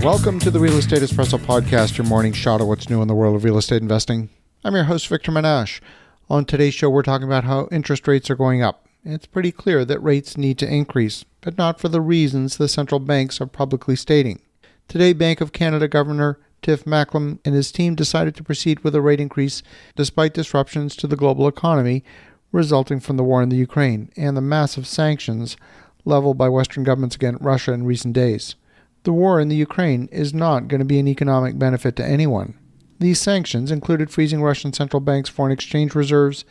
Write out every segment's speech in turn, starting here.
Welcome to the Real Estate Espresso Podcast, your morning shot of what's new in the world of real estate investing. I'm your host, Victor Menasce. On today's show, we're talking about how interest rates are going up. It's pretty clear that rates need to increase, but not for the reasons the central banks are publicly stating. Today, Bank of Canada Governor Tiff Macklem and his team decided to proceed with a rate increase despite disruptions to the global economy resulting from the war in the Ukraine and the massive sanctions leveled by Western governments against Russia in recent days. The war in the Ukraine is not going to be an economic benefit to anyone. These sanctions included freezing Russian central bank's foreign exchange reserves,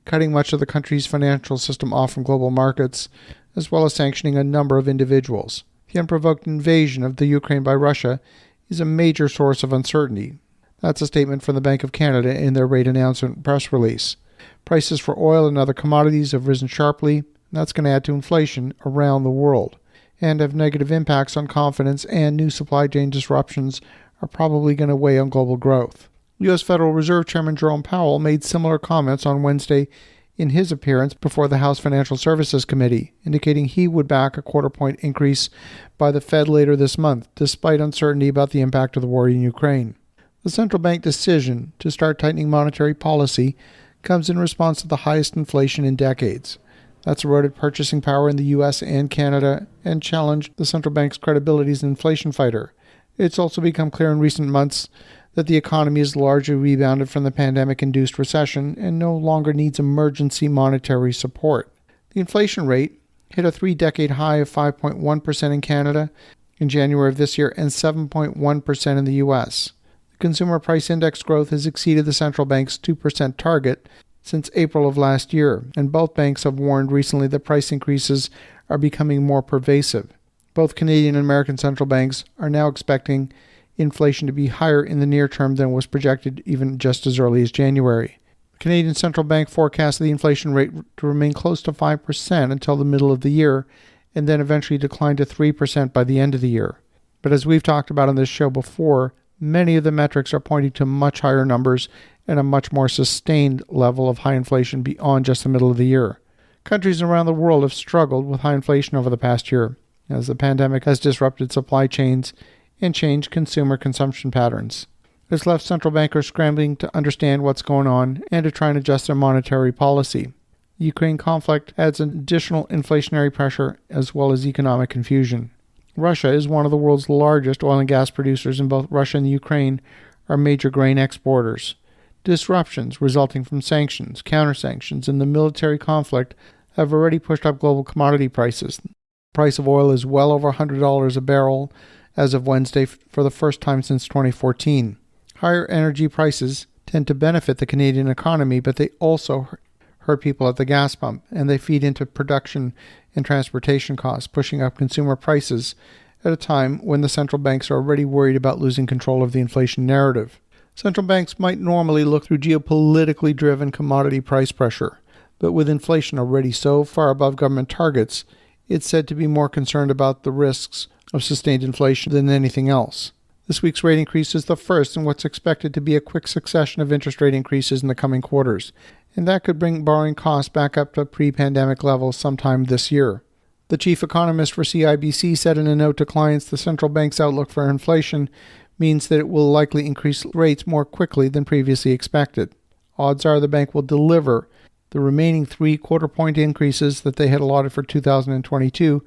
cutting much of the country's financial system off from global markets, as well as sanctioning a number of individuals. The unprovoked invasion of the Ukraine by Russia is a major source of uncertainty. That's a statement from the Bank of Canada in their rate announcement press release. Prices for oil and other commodities have risen sharply, and that's going to add to inflation around the world, and have negative impacts on confidence, and new supply chain disruptions are probably going to weigh on global growth. U.S. Federal Reserve Chairman Jerome Powell made similar comments on Wednesday in his appearance before the House Financial Services Committee, indicating he would back a quarter-point increase by the Fed later this month, despite uncertainty about the impact of the war in Ukraine. The central bank decision to start tightening monetary policy comes in response to the highest inflation in decades. That's eroded purchasing power in the U.S. and Canada and challenged the central bank's credibility as an inflation fighter. It's also become clear in recent months that the economy has largely rebounded from the pandemic-induced recession and no longer needs emergency monetary support. The inflation rate hit a three-decade high of 5.1% in Canada in January of this year and 7.1% in the U.S. The Consumer Price Index growth has exceeded the central bank's 2% target since April of last year, and both banks have warned recently that price increases are becoming more pervasive. Both Canadian and American central banks are now expecting inflation to be higher in the near term than was projected even just as early as January. The Canadian Central Bank forecasts the inflation rate to remain close to 5% until the middle of the year, and then eventually decline to 3% by the end of the year. But as we've talked about on this show before, many of the metrics are pointing to much higher numbers and a much more sustained level of high inflation beyond just the middle of the year. Countries around the world have struggled with high inflation over the past year, as the pandemic has disrupted supply chains and changed consumer consumption patterns. It's left central bankers scrambling to understand what's going on and to try and adjust their monetary policy. The Ukraine conflict adds additional inflationary pressure as well as economic confusion. Russia is one of the world's largest oil and gas producers, and both Russia and the Ukraine are major grain exporters. Disruptions resulting from sanctions, counter-sanctions, and the military conflict have already pushed up global commodity prices. The price of oil is well over $100 a barrel as of Wednesday for the first time since 2014. Higher energy prices tend to benefit the Canadian economy, but they also hurt people at the gas pump, and they feed into production and transportation costs, pushing up consumer prices at a time when the central banks are already worried about losing control of the inflation narrative. Central banks might normally look through geopolitically driven commodity price pressure, but with inflation already so far above government targets, it's said to be more concerned about the risks of sustained inflation than anything else. This week's rate increase is the first in what's expected to be a quick succession of interest rate increases in the coming quarters, and that could bring borrowing costs back up to pre-pandemic levels sometime this year. The chief economist for CIBC said in a note to clients the central bank's outlook for inflation means that it will likely increase rates more quickly than previously expected. Odds are the bank will deliver the remaining 3 quarter-point increases that they had allotted for 2022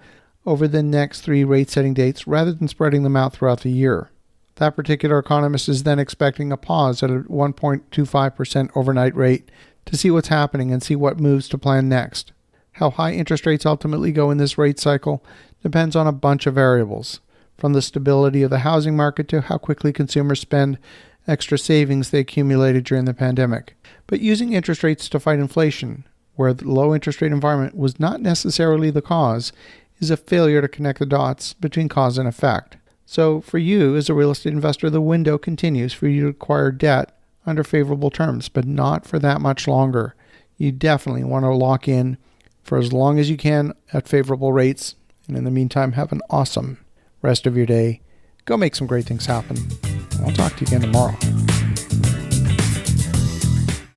over the next 3 rate-setting dates rather than spreading them out throughout the year. That particular economist is then expecting a pause at a 1.25% overnight rate to see what's happening and see what moves to plan next. How high interest rates ultimately go in this rate cycle depends on a bunch of variables, from the stability of the housing market to how quickly consumers spend extra savings they accumulated during the pandemic. But using interest rates to fight inflation, where the low interest rate environment was not necessarily the cause, is a failure to connect the dots between cause and effect. So for you as a real estate investor, the window continues for you to acquire debt under favorable terms, but not for that much longer. You definitely want to lock in for as long as you can at favorable rates, and in the meantime, have an awesome rest of your day. Go make some great things happen. And I'll talk to you again tomorrow.